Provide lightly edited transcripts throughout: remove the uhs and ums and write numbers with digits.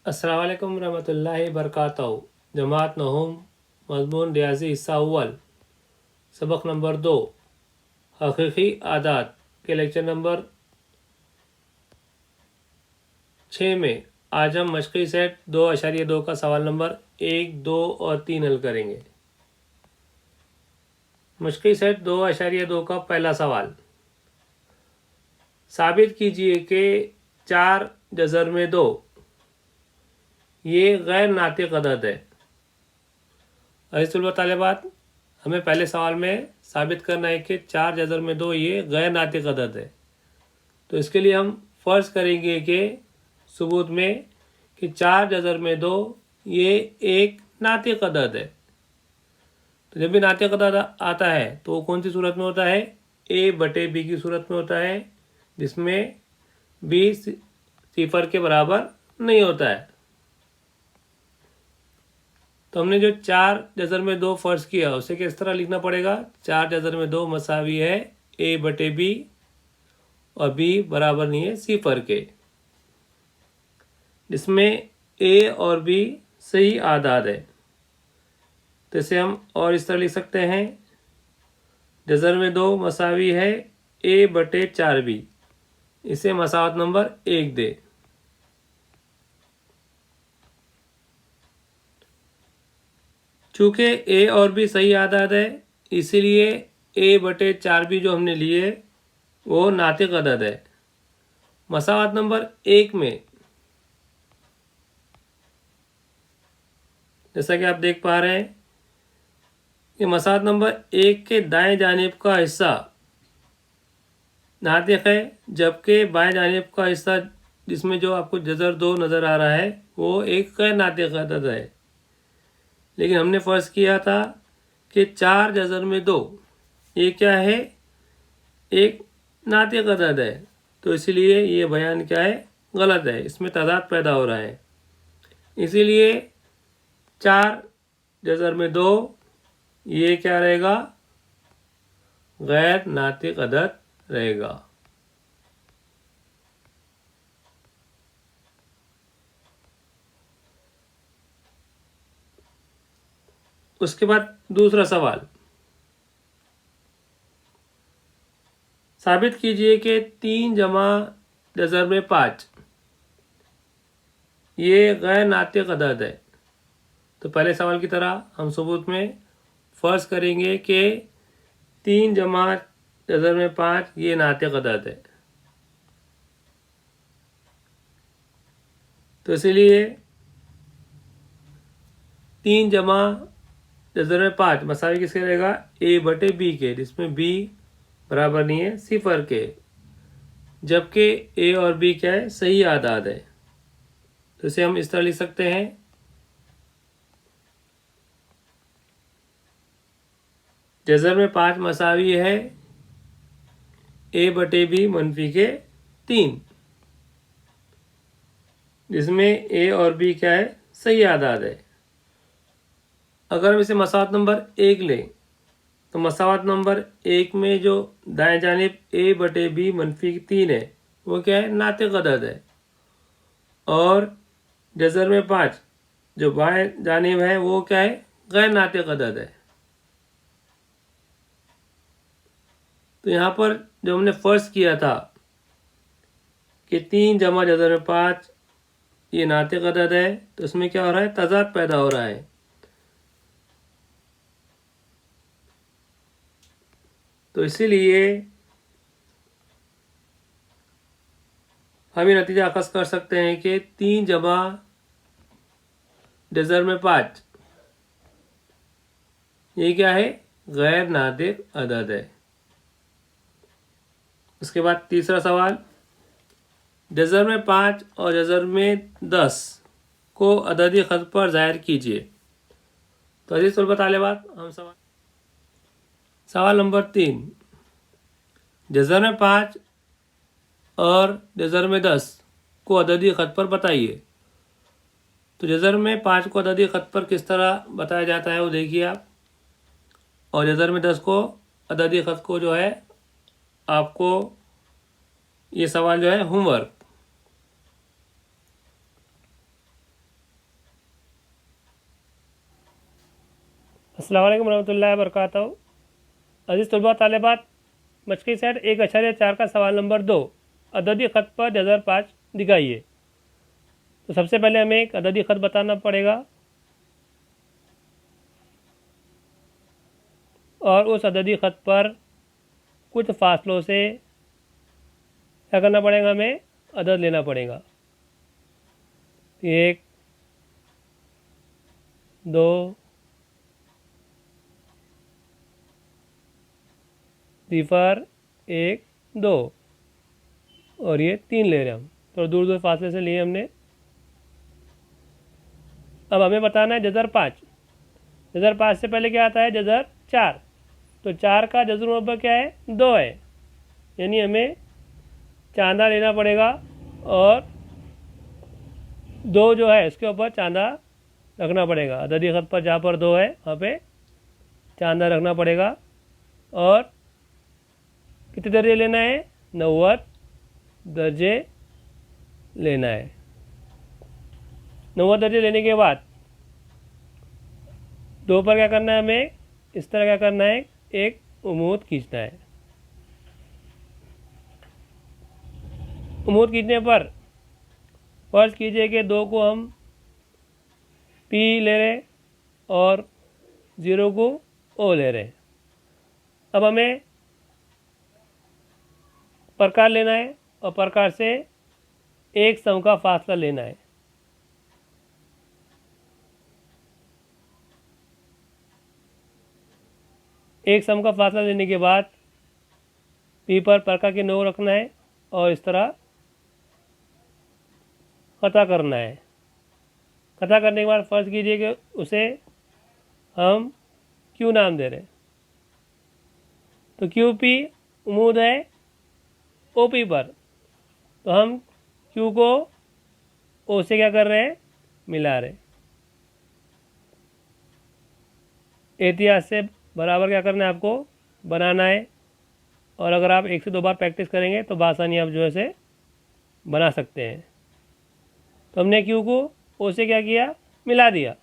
अस्सलाम वालेकुम रहमतुल्लाहि बरकातहू। जमात नहूम मज़मून रियाजी हिस्सा अव्वल सबक नंबर 2 हकीकी आदात के लेक्चर नंबर 6 में आज हम मशक़ी सेट 2.2 का सवाल नंबर 1, 2 और 3 हल करेंगे। मशक़ी सेट 2.2 का पहला सवाल, साबित कीजिए कि 4 जज़र में 2 ये गैर नातिक अदद है। अज़ीज़ुल तालिबात, हमें पहले सवाल में साबित करना है कि 4 जज़र में 2 ये गैर नातिक अदद है। तो इसके लिए हम फ़र्ज़ करेंगे कि सबूत में कि 4 जज़र में 2 ये एक नातिक अदद है। तो जब भी नातिक अदद आता है तो वो कौन सी सूरत में होता है? a/b की सूरत में होता है, जिसमें b सिफर के बराबर नहीं होता है। तो हमने जो 4 जज़र में 2 फ़र्ज़ किया उसे किस तरह लिखना पड़ेगा? 4 जज़र में 2 मसावी है a/b और b बराबर नहीं है सिफर के, जिसमें a और b सही आदाद है। तो इसे हम और इस तरह लिख सकते हैं, जज़र में 2 मसावी है a/4b। इसे मसावत नंबर 1 दे। चूँकि a और b सही आदाद है, इसीलिए a/4b जो हमने लिए वो नातिक अदद है। मसावत नंबर 1 में जैसा कि आप देख पा रहे हैं कि मसावत नंबर 1 के दाएं जानिब का हिस्सा नातिक है, जबकि बाएं जानिब का हिस्सा जिसमें जो आपको जज़र 2 नज़र आ रहा है वो एक गैर नातिक अदद है। लेकिन हमने फ़र्ज़ किया था कि 4 जज़र में 2 ये क्या है? एक नातिक अदद है। तो इसीलिए ये बयान क्या है? गलत है, इसमें तज़ाद पैदा हो रहा है। इसीलिए 4 जज़र में 2 ये क्या रहेगा? गैर नातिक अदद रहेगा। उसके बाद दूसरा सवाल, साबित कीजिए कि 3 जमा जज़र में 5 ये गैर नातिक अदद है। तो पहले सवाल की तरह हम सबूत में फ़र्ज़ करेंगे कि 3 जमा जज़र में 5 ये नातिक अदद है। तो इसीलिए 3 जमा जज़र में 5 मसावी किसके रहेगा? a/b के, जिसमें b बराबर नहीं है सिफर के, जबकि a और b क्या है? सही आदाद है। तो इसे हम इस तरह लिख सकते हैं, जज़र में 5 मसावी है a/b मनफी के 3, जिसमें a और b क्या है? सही आदाद है। अगर हम इसे मसावत नंबर 1 लें तो मसावत नंबर 1 में जो दाएं जानिब a/b मनफी 3 है वो क्या है? नातिक अदद है। और जज़र में 5 जो बाएं जानिब है वो क्या है? गैर नातिक अदद है। तो यहाँ पर जो हमने फ़र्ज़ किया था कि 3 जमा जज़र में 5 ये नातिक अदद है, तो इसमें क्या हो रहा है? तज़ाद पैदा हो रहा है। तो इसीलिए हम ये नतीजा अखज़ कर सकते हैं कि 3 जमा जज़र में 5 ये क्या है? गैर नातिक अदद है। उसके बाद तीसरा सवाल, जज़र में 5 और जज़र में 10 को अददी ख़त पर ज़ाहिर कीजिए। तो अज़ीज़ तलबा तालिबात, हम सवाल नंबर 3, जज़र में 5 और जज़र में 10 को अददी ख़त पर बताइए। तो जज़र में 5 को अददी ख़त पर किस तरह बताया जाता है वो देखिए आप, और जज़र में 10 को अददी ख़त को जो है आपको ये सवाल जो है होमवर्क अस्सलाम वालेकुम रहमतुल्लाहि व बरकातहू। अजीज़ तलबा तालिबात, मशक़ी सेट 1.4 का सवाल नंबर 2 अददी ख़त पर जज़र 5 दिखाइए। तो सबसे पहले हमें एक अददी ख़त बताना पड़ेगा और उस अददी ख़त पर कुछ फासलों से क्या करना पड़ेगा, हमें अदद लेना पड़ेगा। 1 2 सिफर 1 2 और ये 3 ले रहे हैं हम, तो दूर दूर फासले से लिए हमने। अब हमें बताना है जज़र 5। जज़र 5 से पहले क्या आता है, जज़र 4। तो 4 का जज़र मुरब्बा क्या है, 2 है, यानी हमें चांदा लेना पड़ेगा और 2 जो है इसके ऊपर चांदा रखना पड़ेगा। अददी ख़त पर जहाँ पर 2 है वहाँ पे चांदा रखना पड़ेगा। और कितने दर्जे लेना है, 90 दर्जे लेना है। 90 दर्जे लेने के बाद 2 पर क्या करना है, हमें इस तरह क्या करना है, एक उमूद खींचना है। उमूद खींचने पर फर्ज कीजिए कि 2 को हम पी ले रहे और 0 को ओ ले रहे। अब हमें प्रकार लेना है और प्रकार से एक सम का फासला लेना है। एक सम का फासला लेने के बाद पी पर प्रकार के 9 रखना है और इस तरह कता करना है। कता करने के बाद फर्ज कीजिए कि उसे हम क्यू नाम दे रहे हैं। तो क्यू पी उमूद है ओ पी पर, तो हम क्यू को ओ से क्या कर रहे हैं, मिला रहे। एहतियात से बराबर क्या करना है, आपको बनाना है। और अगर आप 1 से 2 बार प्रैक्टिस करेंगे तो बासानी आप जो है से बना सकते हैं। तो हमने क्यू को ओ से क्या किया, मिला दिया।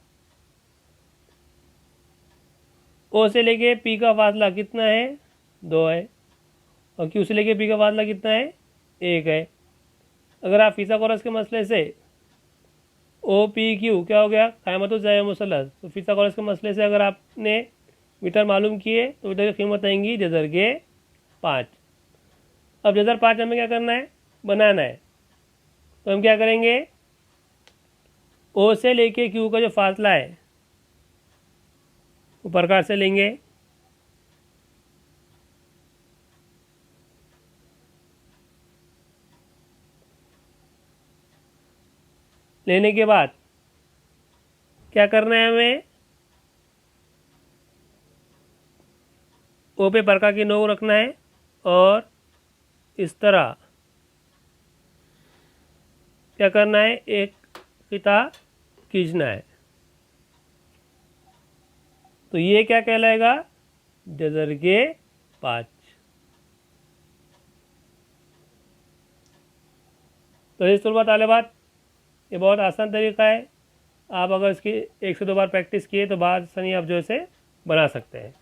ओ से लेके पी का फासला कितना है, 2 है, और क्यू से लेके पी का फासला कितना है, 1 है। अगर आप फिसागोरस के मसले से ओ पी क्यू क्या हो गया, क़यामत ज़ाय मुसलस, तो फिसागोरस के मसले से अगर आपने मीटर मालूम किए तो मीटर की कीमत आएंगी जज़र के 5। अब जज़र 5 हमें क्या करना है, बनाना है। तो हम क्या करेंगे, ओ से लेके क्यू का जो फासला है वो प्रकार से लेंगे। लेने के बाद क्या करना है, हमें ओ पे प्रकार की 9 रखना है और इस तरह क्या करना है, एक किता खींचना है। तो ये क्या कहलाएगा, जज़र के 5। तो इस तलबा तालिबात, ये बहुत आसान तरीका है। आप अगर इसकी 1 से 2 बार प्रैक्टिस किए तो बाद सनी आप जो है से बना सकते हैं।